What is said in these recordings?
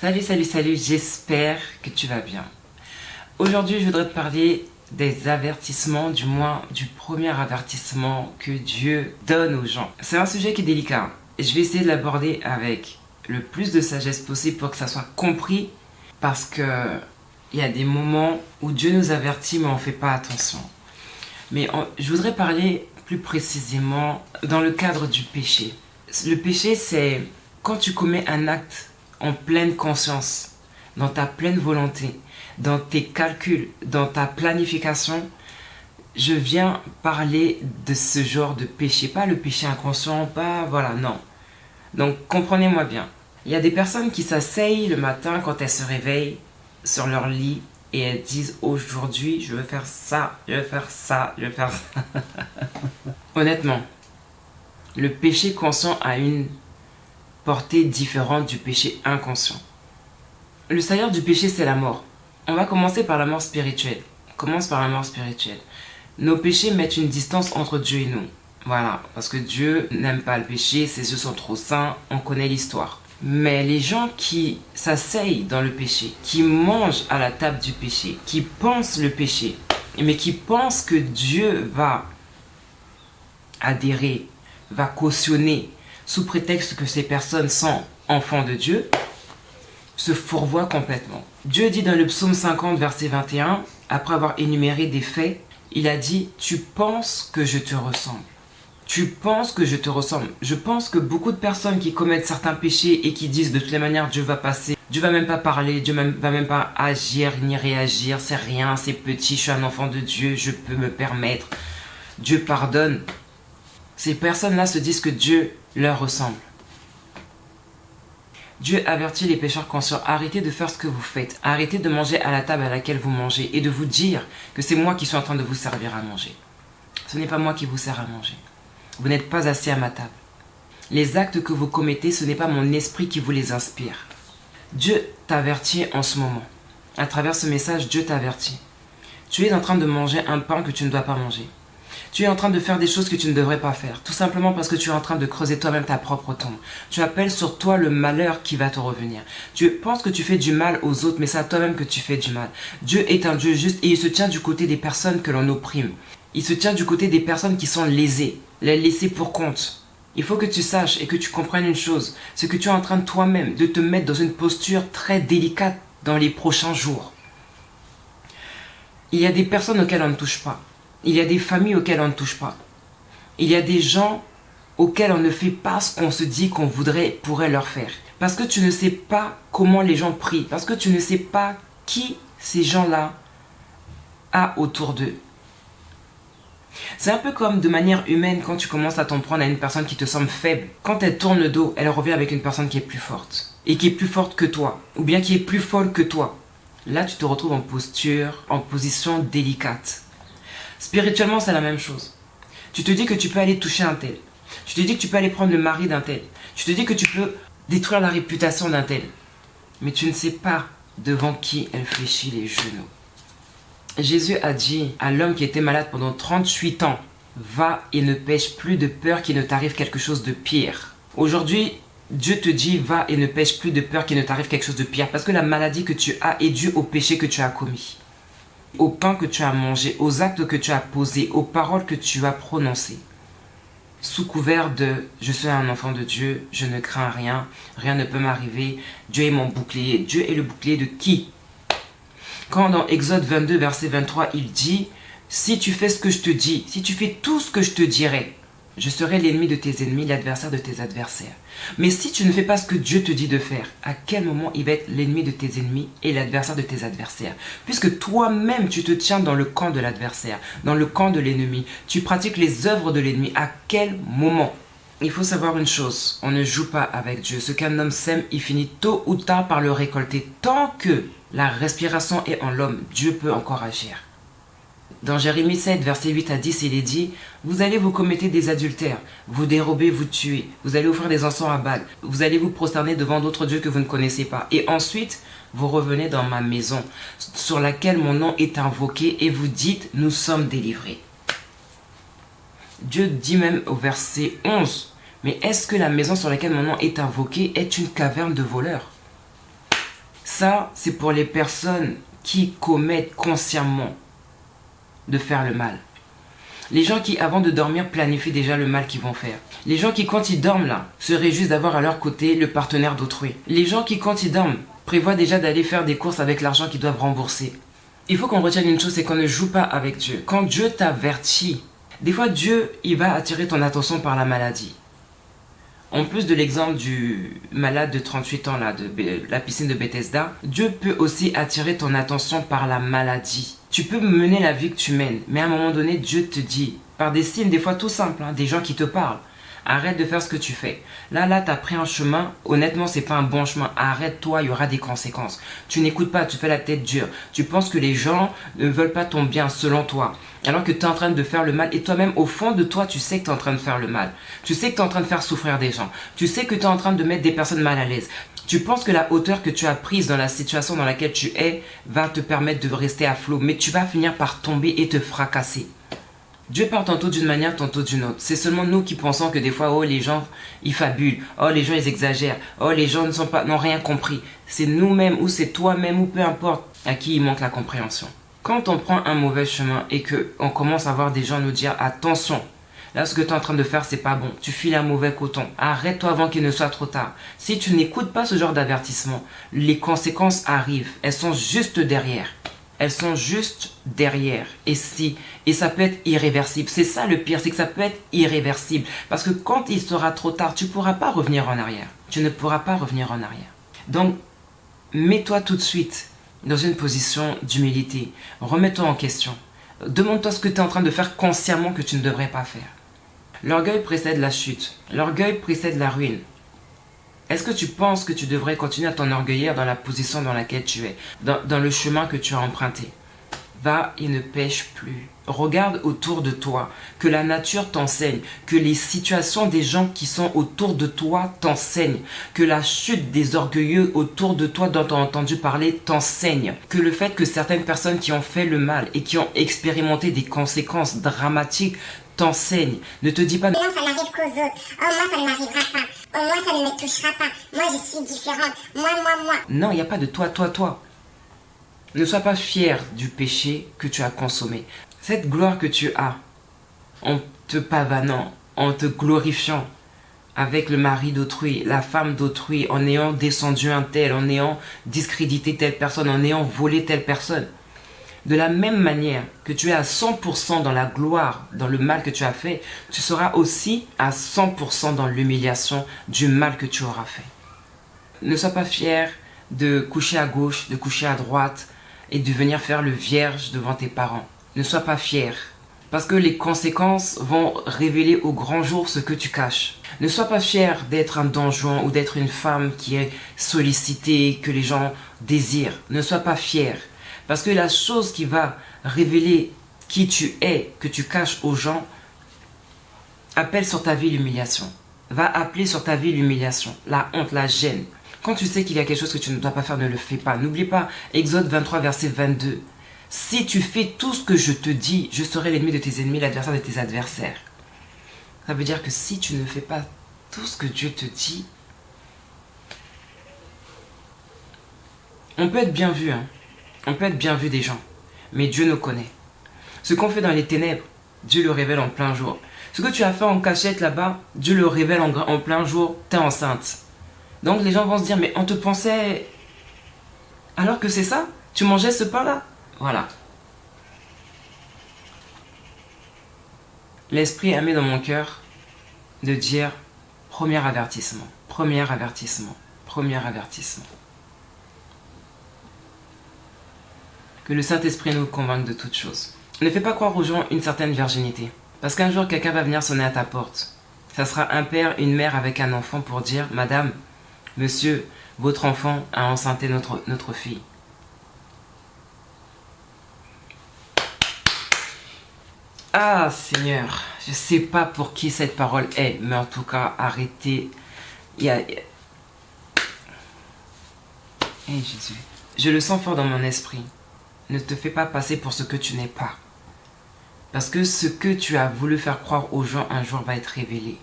Salut, salut, salut, j'espère que tu vas bien. Aujourd'hui, je voudrais te parler des avertissements, du moins du premier avertissement que Dieu donne aux gens. C'est un sujet qui est délicat. Je vais essayer de l'aborder avec le plus de sagesse possible pour que ça soit compris, parce que il y a des moments où Dieu nous avertit mais on ne fait pas attention. Je voudrais parler plus précisément dans le cadre du péché. Le péché, c'est quand tu commets un acte en pleine conscience, dans ta pleine volonté, dans tes calculs, dans ta planification. Je viens parler de ce genre de péché, pas le péché inconscient, pas voilà, non. Donc comprenez-moi bien. Il y a des personnes qui s'asseyent le matin quand elles se réveillent sur leur lit et elles disent aujourd'hui je veux faire ça, je veux faire ça, je veux faire ça. Honnêtement, le péché conscient a une portée différente du péché inconscient. Le salaire du péché, c'est la mort. On va commencer par la mort spirituelle. On commence par la mort spirituelle. Nos péchés mettent une distance entre Dieu et nous. Voilà, parce que Dieu n'aime pas le péché, ses yeux sont trop saints, on connaît l'histoire. Mais les gens qui s'asseyent dans le péché, qui mangent à la table du péché, qui pensent le péché, mais qui pensent que Dieu va adhérer, va cautionner, sous prétexte que ces personnes sont enfants de Dieu, se fourvoient complètement. Dieu dit dans le psaume 50, verset 21, après avoir énuméré des faits, il a dit « Tu penses que je te ressemble. Tu penses que je te ressemble. » Je pense que beaucoup de personnes qui commettent certains péchés et qui disent de toutes les manières Dieu va passer, Dieu va même pas parler, Dieu va même pas agir ni réagir, c'est rien, c'est petit, je suis un enfant de Dieu, je peux me permettre. Dieu pardonne. Ces personnes-là se disent que Dieu leur ressemble. Dieu avertit les pécheurs conscients, arrêtez de faire ce que vous faites, arrêtez de manger à la table à laquelle vous mangez et de vous dire que c'est moi qui suis en train de vous servir à manger. Ce n'est pas moi qui vous sers à manger. Vous n'êtes pas assis à ma table. Les actes que vous commettez, ce n'est pas mon esprit qui vous les inspire. Dieu t'avertit en ce moment. À travers ce message, Dieu t'avertit. Tu es en train de manger un pain que tu ne dois pas manger. Tu es en train de faire des choses que tu ne devrais pas faire, tout simplement parce que tu es en train de creuser toi-même ta propre tombe. Tu appelles sur toi le malheur qui va te revenir. Tu penses que tu fais du mal aux autres, mais c'est à toi-même que tu fais du mal. Dieu est un Dieu juste et il se tient du côté des personnes que l'on opprime. Il se tient du côté des personnes qui sont lésées, les laissées pour compte. Il faut que tu saches et que tu comprennes une chose, c'est que tu es en train toi-même de te mettre dans une posture très délicate dans les prochains jours. Il y a des personnes auxquelles on ne touche pas. Il y a des familles auxquelles on ne touche pas. Il y a des gens auxquels on ne fait pas ce qu'on se dit qu'on pourrait leur faire. Parce que tu ne sais pas comment les gens prient. Parce que tu ne sais pas qui ces gens-là a autour d'eux. C'est un peu comme de manière humaine quand tu commences à t'en prendre à une personne qui te semble faible. Quand elle tourne le dos, elle revient avec une personne qui est plus forte. Et qui est plus forte que toi. Ou bien qui est plus folle que toi. Là, tu te retrouves en position délicate. Spirituellement, c'est la même chose. Tu te dis que tu peux aller toucher un tel. Tu te dis que tu peux aller prendre le mari d'un tel. Tu te dis que tu peux détruire la réputation d'un tel. Mais tu ne sais pas devant qui elle fléchit les genoux. Jésus a dit à l'homme qui était malade pendant 38 ans, « Va et ne pêche plus de peur qu'il ne t'arrive quelque chose de pire. » Aujourd'hui, Dieu te dit, va et ne pêche plus de peur qu'il ne t'arrive quelque chose de pire. Parce que la maladie que tu as est due au péché que tu as commis. Au pain que tu as mangé, aux actes que tu as posés, aux paroles que tu as prononcées. Sous couvert de « je suis un enfant de Dieu, je ne crains rien, rien ne peut m'arriver, Dieu est mon bouclier ». Dieu est le bouclier de qui? Quand dans Exode 22, verset 23, il dit « Si tu fais ce que je te dis, si tu fais tout ce que je te dirai, je serai l'ennemi de tes ennemis, l'adversaire de tes adversaires. » Mais si tu ne fais pas ce que Dieu te dit de faire, à quel moment il va être l'ennemi de tes ennemis et l'adversaire de tes adversaires? Puisque toi-même, tu te tiens dans le camp de l'adversaire, dans le camp de l'ennemi. Tu pratiques les œuvres de l'ennemi. À quel moment? Il faut savoir une chose, on ne joue pas avec Dieu. Ce qu'un homme sème, il finit tôt ou tard par le récolter. Tant que la respiration est en l'homme, Dieu peut encore agir. Dans Jérémie 7, verset 8 à 10, il est dit « Vous allez vous commettre des adultères, vous dérober, vous tuer, vous allez offrir des encens à Baal, vous allez vous prosterner devant d'autres dieux que vous ne connaissez pas. Et ensuite, vous revenez dans ma maison, sur laquelle mon nom est invoqué, et vous dites « Nous sommes délivrés. » Dieu dit même au verset 11 « Mais est-ce que la maison sur laquelle mon nom est invoqué est une caverne de voleurs ?» Ça, c'est pour les personnes qui commettent consciemment de faire le mal. Les gens qui, avant de dormir, planifient déjà le mal qu'ils vont faire. Les gens qui, quand ils dorment là, se réjouissent d'avoir à leur côté le partenaire d'autrui. Les gens qui, quand ils dorment, prévoient déjà d'aller faire des courses avec l'argent qu'ils doivent rembourser. Il faut qu'on retienne une chose, c'est qu'on ne joue pas avec Dieu. Quand Dieu t'avertit, des fois Dieu, il va attirer ton attention par la maladie. En plus de l'exemple du malade de 38 ans là, de la piscine de Bethesda, Dieu peut aussi attirer ton attention par la maladie. Tu peux mener la vie que tu mènes, mais à un moment donné, Dieu te dit, par des signes des fois tout simples, des gens qui te parlent, arrête de faire ce que tu fais. Là, tu as pris un chemin, honnêtement, c'est pas un bon chemin. Arrête-toi, il y aura des conséquences. Tu n'écoutes pas, tu fais la tête dure. Tu penses que les gens ne veulent pas ton bien selon toi. Alors que tu es en train de faire le mal et toi-même, au fond de toi, tu sais que tu es en train de faire le mal. Tu sais que tu es en train de faire souffrir des gens. Tu sais que tu es en train de mettre des personnes mal à l'aise. Tu penses que la hauteur que tu as prise dans la situation dans laquelle tu es va te permettre de rester à flot. Mais tu vas finir par tomber et te fracasser. Dieu parle tantôt d'une manière, tantôt d'une autre. C'est seulement nous qui pensons que des fois, oh, les gens, ils fabulent. Oh, les gens, ils exagèrent. Oh, les gens n'ont rien compris. C'est nous-mêmes ou c'est toi-même ou peu importe à qui il manque la compréhension. Quand on prend un mauvais chemin et qu'on commence à voir des gens nous dire « Attention, là, ce que tu es en train de faire, c'est pas bon. Tu files un mauvais coton. Arrête-toi avant qu'il ne soit trop tard. » Si tu n'écoutes pas ce genre d'avertissement, les conséquences arrivent. Elles sont juste derrière. Elles sont juste derrière. Et ça peut être irréversible. C'est ça le pire, c'est que ça peut être irréversible. Parce que quand il sera trop tard, tu ne pourras pas revenir en arrière. Tu ne pourras pas revenir en arrière. Donc, mets-toi tout de suite dans une position d'humilité. Remets-toi en question. Demande-toi ce que tu es en train de faire consciemment que tu ne devrais pas faire. L'orgueil précède la chute. L'orgueil précède la ruine. Est-ce que tu penses que tu devrais continuer à t'enorgueillir dans la position dans laquelle tu es, dans le chemin que tu as emprunté? Va et ne pêche plus. Regarde autour de toi, que la nature t'enseigne, que les situations des gens qui sont autour de toi t'enseignent, que la chute des orgueilleux autour de toi dont tu as entendu parler t'enseigne, que le fait que certaines personnes qui ont fait le mal et qui ont expérimenté des conséquences dramatiques t'enseignent. Ne te dis pas non, ça n'arrive qu'aux autres. Oh, moi, ça ne m'arrivera pas. Oh, moi, ça ne me touchera pas. Moi, je suis différente. Moi. Non, il n'y a pas de toi. Ne sois pas fier du péché que tu as consommé. Cette gloire que tu as, en te pavanant, en te glorifiant avec le mari d'autrui, la femme d'autrui, en ayant descendu un tel, en ayant discrédité telle personne, en ayant volé telle personne. De la même manière que tu es à 100% dans la gloire, dans le mal que tu as fait, tu seras aussi à 100% dans l'humiliation du mal que tu auras fait. Ne sois pas fier de coucher à gauche, de coucher à droite et de venir faire le vierge devant tes parents. Ne sois pas fier, parce que les conséquences vont révéler au grand jour ce que tu caches. Ne sois pas fier d'être un donjon ou d'être une femme qui est sollicitée, que les gens désirent. Ne sois pas fier. Parce que la chose qui va révéler qui tu es, que tu caches aux gens, appelle sur ta vie l'humiliation. Va appeler sur ta vie l'humiliation, la honte, la gêne. Quand tu sais qu'il y a quelque chose que tu ne dois pas faire, ne le fais pas. N'oublie pas, Exode 23, verset 22. Si tu fais tout ce que je te dis, je serai l'ennemi de tes ennemis, l'adversaire de tes adversaires. Ça veut dire que si tu ne fais pas tout ce que Dieu te dit, on peut être bien vu, On peut être bien vu des gens, mais Dieu nous connaît. Ce qu'on fait dans les ténèbres, Dieu le révèle en plein jour. Ce que tu as fait en cachette là-bas, Dieu le révèle en plein jour, tu es enceinte. Donc les gens vont se dire, mais on te pensait... Alors que c'est ça, tu mangeais ce pain-là. Voilà. L'Esprit a mis dans mon cœur de dire, premier avertissement. Que le Saint-Esprit nous convainque de toutes choses. Ne fais pas croire aux gens une certaine virginité. Parce qu'un jour, quelqu'un va venir sonner à ta porte. Ça sera un père, une mère avec un enfant pour dire « Madame, monsieur, votre enfant a enceinté notre fille. » Ah Seigneur, je ne sais pas pour qui cette parole est, mais en tout cas, arrêtez. Hey Jésus. Je le sens fort dans mon esprit. Ne te fais pas passer pour ce que tu n'es pas. Parce que ce que tu as voulu faire croire aux gens un jour va être révélé.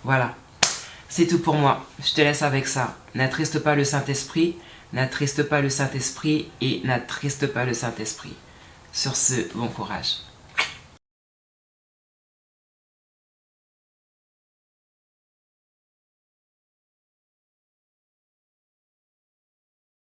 Voilà. C'est tout pour moi. Je te laisse avec ça. N'attriste pas le Saint-Esprit, n'attriste pas le Saint-Esprit et n'attriste pas le Saint-Esprit. Sur ce, bon courage.